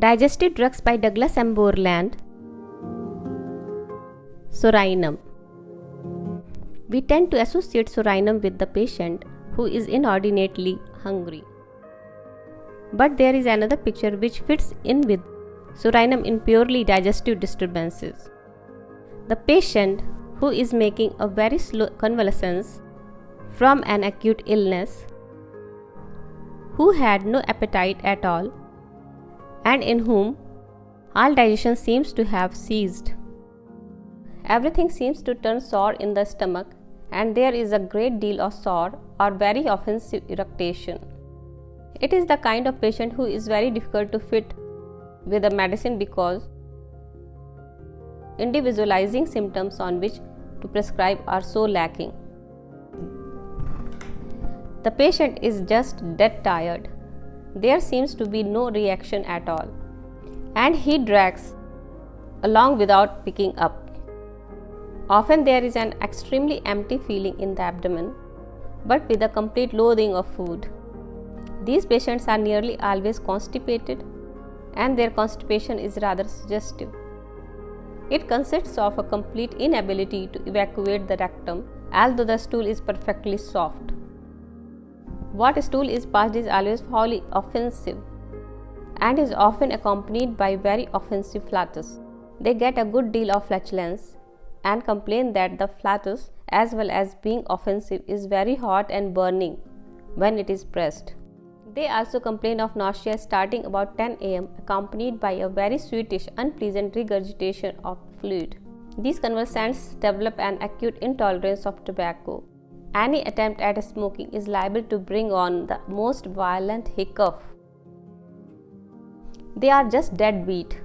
Digestive Drugs by Douglas M. Borland. Psorinum. We tend to associate psorinum with the patient who is inordinately hungry. But there is another picture which fits in with psorinum in purely digestive disturbances. The patient who is making a very slow convalescence from an acute illness, who had no appetite at all, and in whom all digestion seems to have ceased. Everything seems to turn sour in the stomach, and there is a great deal of sore or very offensive irritation. It is the kind of patient who is very difficult to fit with a medicine because individualizing symptoms on which to prescribe are so lacking. The patient is just dead tired. There seems to be no reaction at all, and he drags along without picking up. Often there is an extremely empty feeling in the abdomen, but with a complete loathing of food. These patients are nearly always constipated, and their constipation is rather suggestive. It consists of a complete inability to evacuate the rectum, although the stool is perfectly soft. What stool is passed is always wholly offensive and is often accompanied by very offensive flatus. They get a good deal of flatulence and complain that the flatus, as well as being offensive, is very hot and burning when it is pressed. They also complain of nausea starting about 10 am, accompanied by a very sweetish, unpleasant regurgitation of fluid. These convalescents develop an acute intolerance of tobacco. Any attempt at smoking is liable to bring on the most violent hiccough. They are just deadbeat.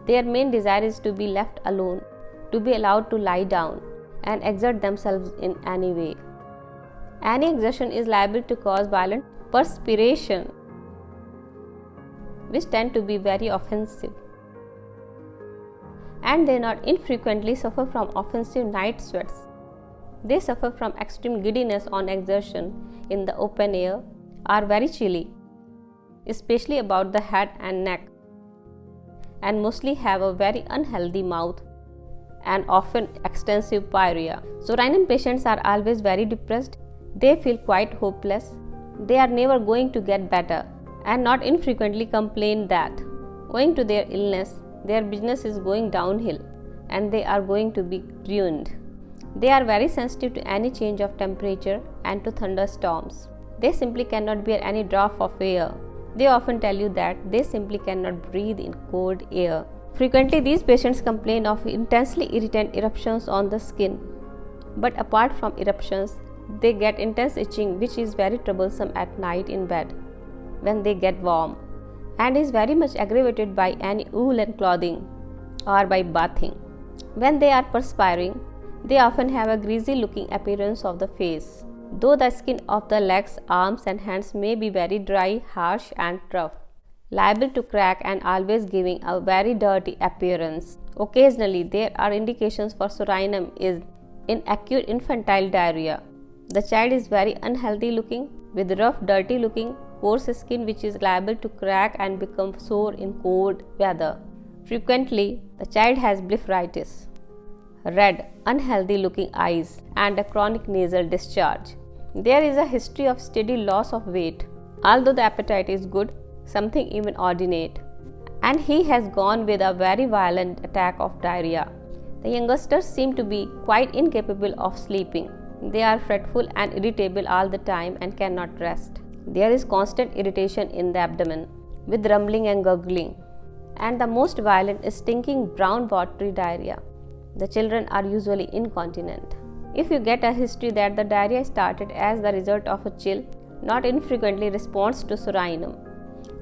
Their main desire is to be left alone, to be allowed to lie down and exert themselves in any way. Any exertion is liable to cause violent perspiration, which tend to be very offensive. And they not infrequently suffer from offensive night sweats. They suffer from extreme giddiness on exertion in the open air, are very chilly, especially about the head and neck, and mostly have a very unhealthy mouth and often extensive pyorrhea. Psorinum patients are always very depressed. They feel quite hopeless. They are never going to get better, and not infrequently complain that, owing to their illness, their business is going downhill and they are going to be ruined. They are very sensitive to any change of temperature and to thunderstorms. They simply cannot bear any draught of air. They often tell you that they simply cannot breathe in cold air. Frequently, these patients complain of intensely irritant eruptions on the skin. But apart from eruptions, they get intense itching, which is very troublesome at night in bed when they get warm, and is very much aggravated by any woolen clothing or by bathing. When they are perspiring, they often have a greasy looking appearance of the face, though the skin of the legs, arms and hands may be very dry, harsh and rough, liable to crack and always giving a very dirty appearance. Occasionally there are indications for psorinum in acute infantile diarrhea. The child is very unhealthy looking, with rough, dirty looking, coarse skin which is liable to crack and become sore in cold weather. Frequently, the child has blepharitis, red, unhealthy looking eyes, and a chronic nasal discharge. There is a history of steady loss of weight, although the appetite is good, something even ordinate, and he has gone with a very violent attack of diarrhea. The youngsters seem to be quite incapable of sleeping. They are fretful and irritable all the time and cannot rest. There is constant irritation in the abdomen, with rumbling and gurgling, and the most violent is stinking brown watery diarrhea. The children are usually incontinent. If you get a history that the diarrhea started as the result of a chill, not infrequently responds to psorinum.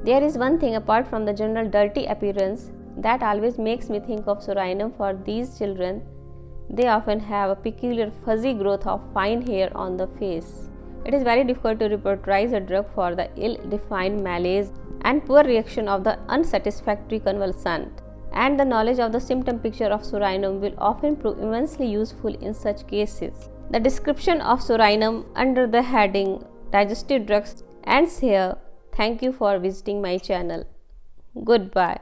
There is one thing apart from the general dirty appearance that always makes me think of psorinum for these children. They often have a peculiar fuzzy growth of fine hair on the face. It is very difficult to repertorize a drug for the ill-defined malaise and poor reaction of the unsatisfactory convalescent, and the knowledge of the symptom picture of psorinum will often prove immensely useful in such cases. The description of psorinum under the heading Digestive Drugs ends here. Thank you for visiting my channel. Goodbye.